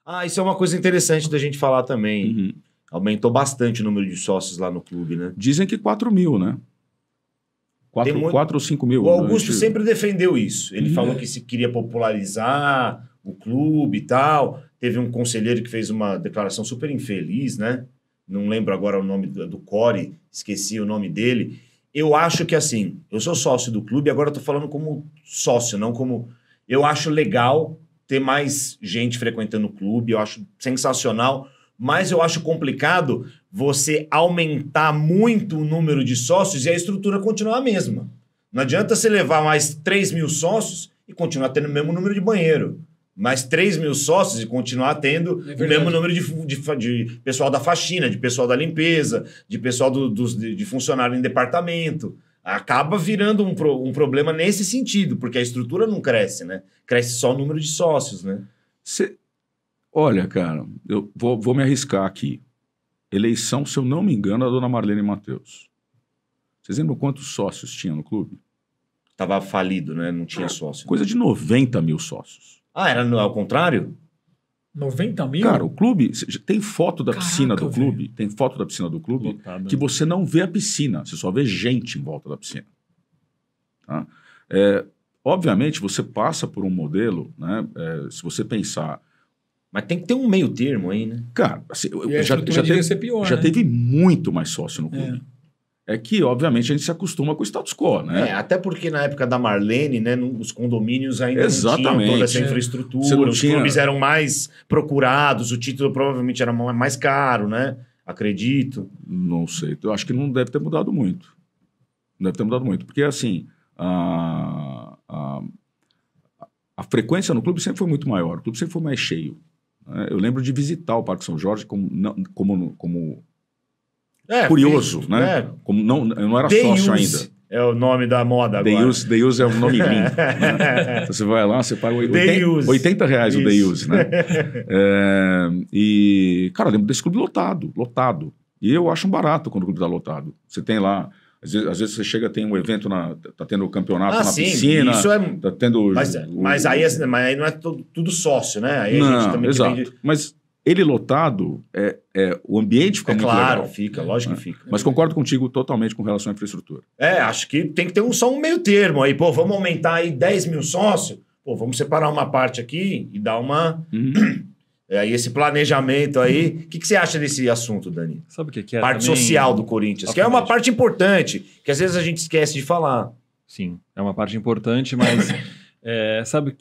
Ah, isso é uma coisa interessante da gente falar também. Uhum. Aumentou bastante o número de sócios lá no clube, né? Dizem que 4 mil, né? 4 ou 5 mil. O Augusto né? sempre defendeu isso. Ele falou que se queria popularizar o clube e tal. Teve um conselheiro que fez uma declaração super infeliz, né? Não lembro agora o nome do Core, esqueci o nome dele. Eu acho que, assim, eu sou sócio do clube, agora eu tô falando como sócio, não como... Eu acho legal ter mais gente frequentando o clube, eu acho sensacional, mas eu acho complicado você aumentar muito o número de sócios e a estrutura continuar a mesma. Não adianta você levar mais 3 mil sócios e continuar tendo o mesmo número de banheiro. Mais 3 mil sócios e continuar tendo o mesmo número de pessoal da faxina, de pessoal da limpeza, de pessoal de funcionário em departamento. Acaba virando um problema nesse sentido, porque a estrutura não cresce, né? Cresce só o número de sócios, né? Olha, cara, eu vou me arriscar aqui. Eleição, se eu não me engano, a dona Marlene Matheus. Vocês lembram quantos sócios tinha no clube? Tava falido, né? Não tinha sócio. Coisa de 90 mil sócios. Ah, era ao contrário? 90 mil? Cara, o clube... Tem foto da Caraca, piscina do clube? velho. Tem foto da piscina do clube Lotado, que né? você não vê a piscina. Você só vê gente em volta da piscina. Tá? Obviamente, você passa por um modelo, né? Se você pensar... Mas tem que ter um meio termo aí, né? Cara, assim, E a estrutura devia ser pior, já né? teve muito mais sócio no clube. É que, obviamente, a gente se acostuma com o status quo, né? Até porque na época da Marlene, né, os condomínios ainda não Exatamente. tinham toda essa Você infraestrutura, não os tinha- clubes eram mais procurados, o título provavelmente era mais caro, né? Acredito. Não sei. Eu acho que não deve ter mudado muito. Não deve ter mudado muito. Porque, assim, a frequência no clube sempre foi muito maior. O clube sempre foi mais cheio. Né? Eu lembro de visitar o Parque São Jorge como curioso, né? Como eu não era sócio ainda. É o nome da moda agora. The Use é um nome lindo. Né? Você vai lá, você paga The Use. R$80 o The Isso. Use, né? E, cara, eu lembro desse clube lotado. E eu acho um barato quando o clube está lotado. Você tem lá, às vezes você chega, tem um evento, tá tendo campeonato na sim, piscina, isso é... tá tendo... Mas aí não é tudo sócio, né? Aí a Não, gente também exato. depende... Mas ele lotado, o ambiente fica muito claro, legal. fica, lógico que fica. Mas concordo contigo totalmente com relação à infraestrutura. Acho que tem que ter só um meio termo aí. Pô, vamos aumentar aí 10 mil sócios? Pô, vamos separar uma parte aqui e dar uma... Aí esse planejamento aí... O que você acha desse assunto, Dani? Sabe o que é Parte também? social do Corinthians, que é uma parte importante, que às vezes a gente esquece de falar. Sim, é uma parte importante, mas sabe o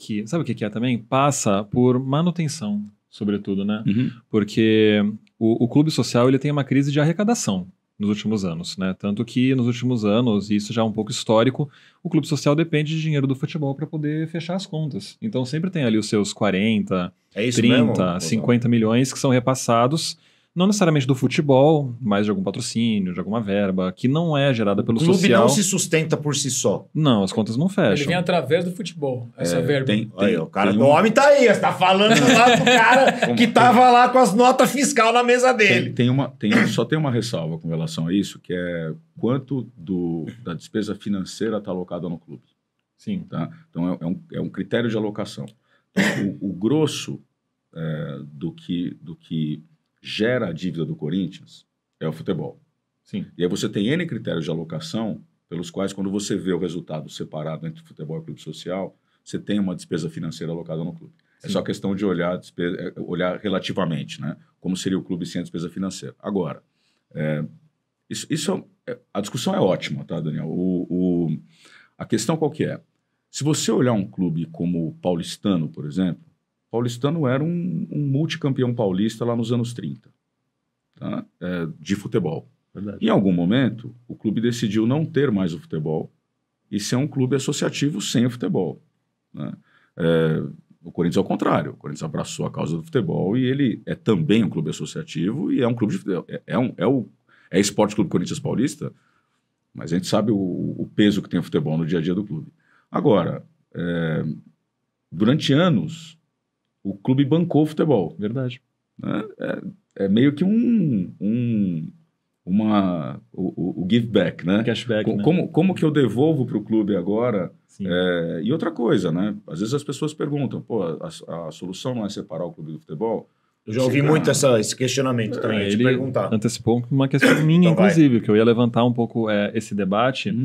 que é também? Passa por manutenção, sobretudo, né? Porque o clube social ele tem uma crise de arrecadação nos últimos anos, né? Tanto que nos últimos anos, e isso já é um pouco histórico, o clube social depende de dinheiro do futebol para poder fechar as contas. Então sempre tem ali os seus 40, É isso 30, mesmo? 50 milhões que são repassados, não necessariamente do futebol, mas de algum patrocínio, de alguma verba, que não é gerada pelo O clube social. não se sustenta por si só. Não, as contas não Ele fecham. vem através do futebol, essa verba. Aí, o cara tem do homem tá aí, você tá falando lá do cara que tava lá com as notas fiscal na mesa dele. Só tem uma ressalva com relação a isso, que é quanto da despesa financeira está alocada no clube. Sim. Tá? Então, é um critério de alocação. Então, o grosso do que gera a dívida do Corinthians é o futebol. Sim. E aí você tem N critérios de alocação pelos quais, quando você vê o resultado separado entre futebol e clube social, você tem uma despesa financeira alocada no clube. Sim. É só questão de olhar relativamente, né? Como seria o clube sem a despesa financeira. Agora, a discussão é ótima, tá, Daniel? A questão qual que é? Se você olhar um clube como o Paulistano, por exemplo, Paulistano era um multicampeão paulista lá nos anos 30, tá? De futebol. Verdade. Em algum momento, o clube decidiu não ter mais o futebol e ser um clube associativo sem o futebol. Né? O Corinthians é o contrário. O Corinthians abraçou a causa do futebol e ele é também um clube associativo e é um clube de futebol. É Esporte Clube Corinthians Paulista, mas a gente sabe o peso que tem o futebol no dia a dia do clube. Agora, durante anos, o clube bancou o futebol. Verdade. Né? É meio que um o give back, né? Cashback, né? Como que eu devolvo para o clube agora? Sim. E outra coisa, né? Às vezes as pessoas perguntam, pô, a solução não é separar o clube do futebol? Eu já ouvi muito esse questionamento também, eu te Ele perguntar. antecipou uma questão minha, Então vai. inclusive, que eu ia levantar um pouco esse debate,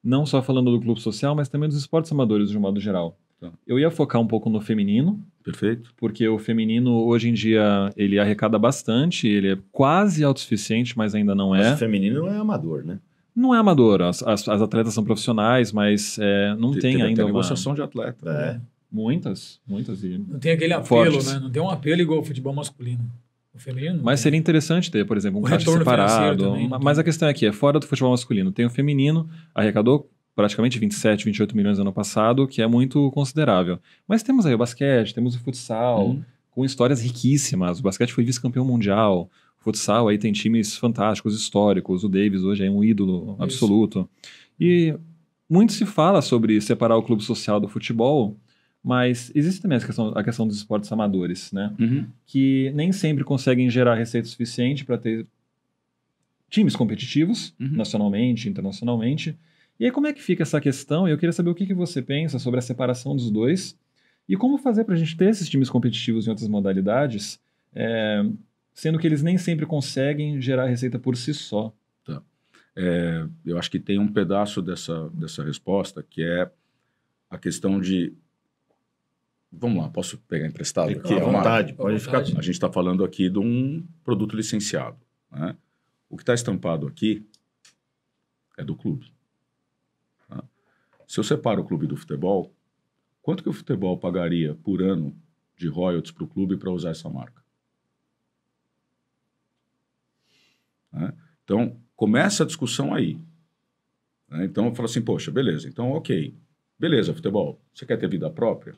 não só falando do clube social, mas também dos esportes amadores de um modo geral. Tá. Eu ia focar um pouco no feminino, Perfeito. porque o feminino, hoje em dia, ele arrecada bastante, ele é quase autossuficiente, mas ainda não Mas é. o feminino não é amador, né? Não é amador, as atletas são profissionais, mas não tem Teve ainda até negociação de atleta. É. Muitas. Não tem aquele apelo, Fortes. né? Não tem um apelo igual ao futebol masculino. O feminino. Mas seria interessante ter, por exemplo, um O caixa retorno financeiro separado. também, não Mas tem. a questão aqui é fora do futebol masculino. Tem o feminino, arrecadou praticamente 27, 28 milhões no ano passado, que é muito considerável. Mas temos aí o basquete, temos o futsal, com histórias riquíssimas. O basquete foi vice-campeão mundial. O futsal aí tem times fantásticos, históricos. O Davis hoje é um ídolo absoluto. E muito se fala sobre separar o clube social do futebol, mas existe também a questão dos esportes amadores, né? Que nem sempre conseguem gerar receita suficiente para ter times competitivos, nacionalmente, internacionalmente. E aí como é que fica essa questão? Eu queria saber o que você pensa sobre a separação dos dois e como fazer para a gente ter esses times competitivos em outras modalidades, sendo que eles nem sempre conseguem gerar receita por si só. Tá. Eu acho que tem um pedaço dessa resposta que é a questão de... Vamos lá, posso pegar emprestado aqui? Fique à vontade, pode ficar. A gente está falando aqui de um produto licenciado, né? O que está estampado aqui é do clube. Tá? Se eu separo o clube do futebol, quanto que o futebol pagaria por ano de royalties para o clube para usar essa marca? Né? Então, começa a discussão aí. Né? Então, eu falo assim, poxa, beleza, então ok. Beleza, futebol, você quer ter vida própria?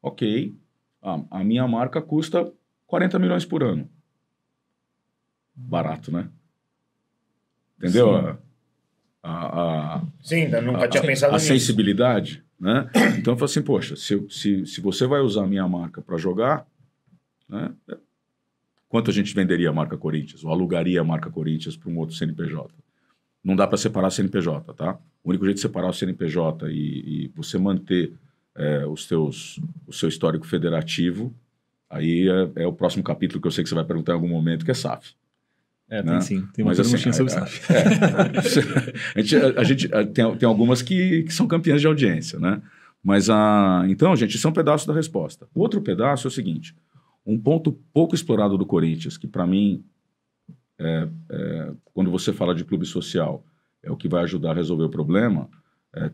Ok, a minha marca custa 40 milhões por ano. Barato, né? Entendeu? Sim, nunca tinha pensado a nisso. sensibilidade, né? Então eu falo assim, poxa, se você vai usar a minha marca para jogar, né? Quanto a gente venderia a marca Corinthians? Ou alugaria a marca Corinthians para um outro CNPJ? Não dá para separar CNPJ, tá? O único jeito de separar o CNPJ e você manter o seu histórico federativo, aí é o próximo capítulo que eu sei que você vai perguntar em algum momento, que é SAF. Tem né? sim, tem uma Mas, perguntinha assim, sobre SAF. A gente tem algumas que são campeãs de audiência, né? Mas, então, gente, isso é um pedaço da resposta. O outro pedaço é o seguinte, um ponto pouco explorado do Corinthians, que para mim, quando você fala de clube social, é o que vai ajudar a resolver o problema,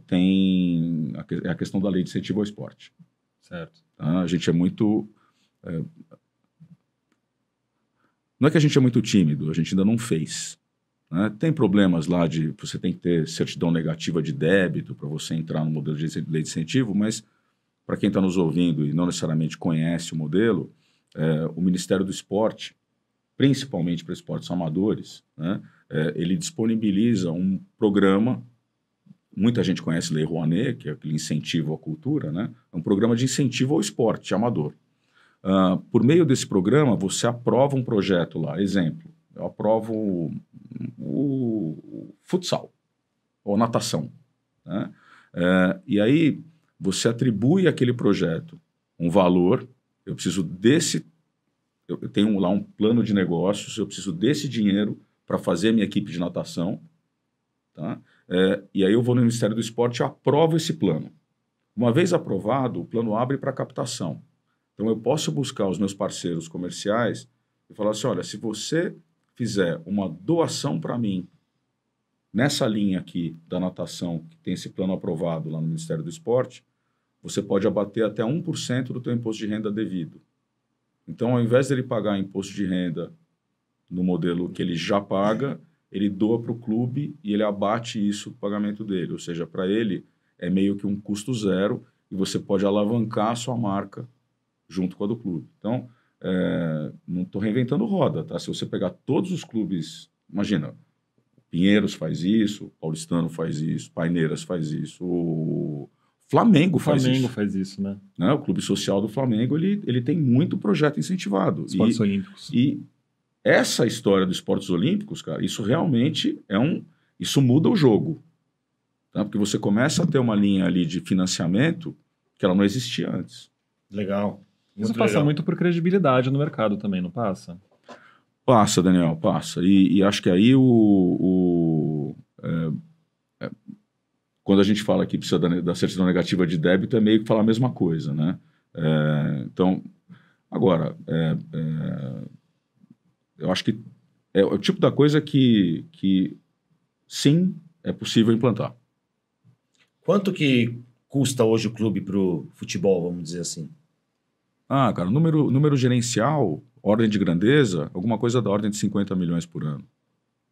tem a questão da lei de incentivo ao esporte. Certo. Tá? A gente é muito... não é que a gente é muito tímido, a gente ainda não fez. Né? Tem problemas lá de você tem que ter certidão negativa de débito para você entrar no modelo de lei de incentivo, mas para quem está nos ouvindo e não necessariamente conhece o modelo, o Ministério do Esporte, principalmente para esportes amadores, né? Ele disponibiliza um programa, muita gente conhece Lei Rouanet, que é aquele incentivo à cultura, né? É um programa de incentivo ao esporte amador. Por meio desse programa, você aprova um projeto lá. Exemplo, eu aprovo o futsal, ou natação. Né? E aí, você atribui àquele projeto um valor, eu preciso desse... Eu tenho lá um plano de negócios, eu preciso desse dinheiro para fazer a minha equipe de natação. Tá? E aí eu vou no Ministério do Esporte e aprovo esse plano. Uma vez aprovado, o plano abre para captação. Então, eu posso buscar os meus parceiros comerciais e falar assim, olha, se você fizer uma doação para mim nessa linha aqui da natação, que tem esse plano aprovado lá no Ministério do Esporte, você pode abater até 1% do teu imposto de renda devido. Então, ao invés dele pagar imposto de renda no modelo que ele já paga, ele doa para o clube e ele abate isso do pagamento dele. Ou seja, para ele é meio que um custo zero e você pode alavancar a sua marca junto com a do clube. Então, não estou reinventando roda, tá? Se você pegar todos os clubes, imagina, Pinheiros faz isso, o Paulistano faz isso, Paineiras faz isso, o Flamengo faz isso. Flamengo faz isso, né? O Clube Social do Flamengo, ele tem muito projeto incentivado. Esportes olímpicos. E essa história dos esportes olímpicos, cara, isso realmente isso muda o jogo. Tá? Porque você começa a ter uma linha ali de financiamento que ela não existia antes. Legal. Isso passa muito por credibilidade no mercado também, não passa? Passa, Daniel, passa. E acho que aí quando a gente fala que precisa da certidão negativa de débito, é meio que falar a mesma coisa, né? Então, agora, eu acho que é o tipo da coisa que sim, é possível implantar. Quanto que custa hoje o clube para o futebol, vamos dizer assim? Cara, número gerencial, ordem de grandeza, alguma coisa da ordem de 50 milhões por ano.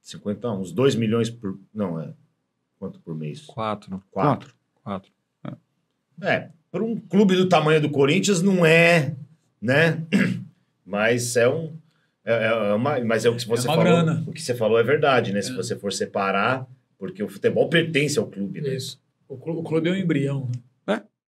50, uns 2 milhões por... Não, quanto por mês? 4. Quatro. É. Para um clube do tamanho do Corinthians não é, né? Mas mas é o que você falou. Grana. O que você falou é verdade, né? Se você for separar, porque o futebol pertence ao clube, né? Isso. O clube é um embrião, né?